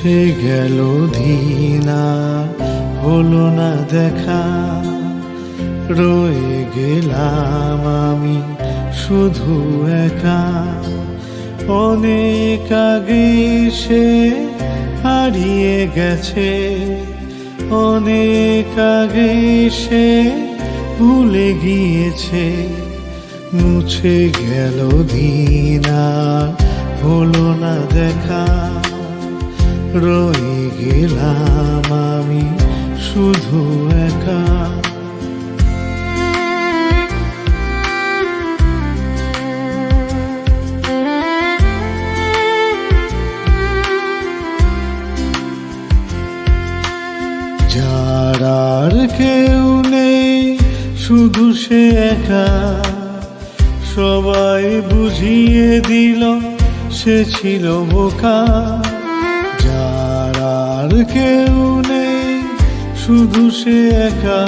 মুছে গেল দিনা, হলো না দেখা, রয়ে গেলাম আমি শুধু একা। অনেক আগে সে হারিয়ে গেছে, অনেক আগে সে ভুলে গিয়েছে। মুছে গেল দিনা, হলো না দেখা, রয়ে গেলাম আমি শুধু একা। যার আর কেউ নেই, শুধু সে একা, সবাই বুঝিয়ে দিল সে ছিল বোকা। যার আর কেউ নেই, শুধু সে একা,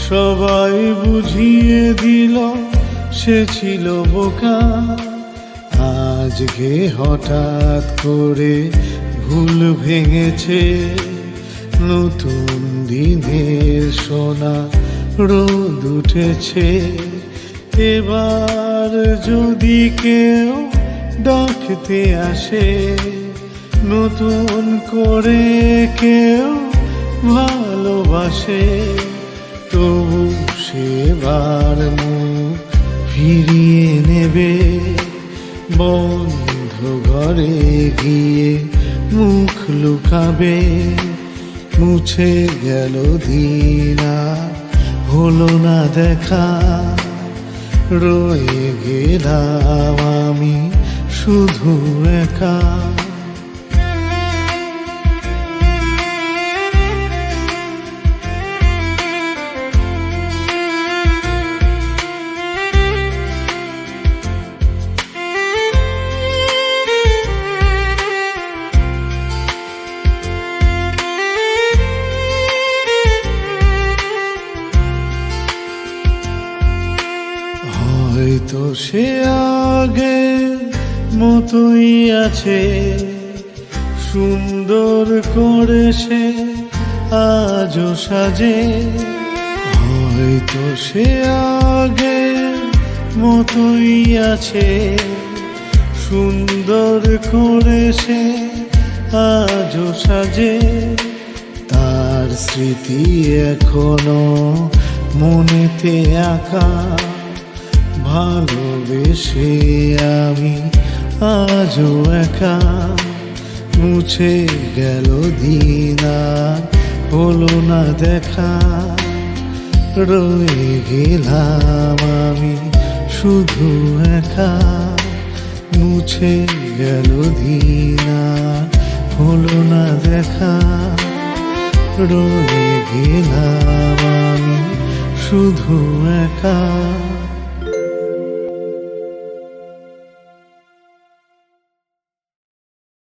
সবাই বুঝিয়ে দিল সে ছিল বোকা। আজকে হঠাৎ করে ভুল ভেঙেছে, নতুন দিনের সোনা রোদ উঠেছে। এবার যদি কেউ ডাকতে আসে, নতুন করে কেউ ভালোবাসে, তবু সেবার মুখ ফিরিয়ে নেবে, বন্ধ ঘরে গিয়ে মুখ লুকাবে। মুছে গেল দিনা, হলো না দেখা, রয়ে গেলাম আমি শুধু একা। হয়তো সে আগে মতোই আছে, সুন্দর করে সে আজও সাজে। হয়তো সে আগে মতোই আছে, সুন্দর করে সে আজও সাজে। তার স্মৃতি এখনো মনেতে আঁকা, ভালোবেসে আমি আজও একা। মুছে গেল দিনা, হলো না দেখা, রয়ে গেলাম আমি শুধু একা। মুছে গেল দিনা, হলো না দেখা, রয়ে গেলাম আমি শুধু একা।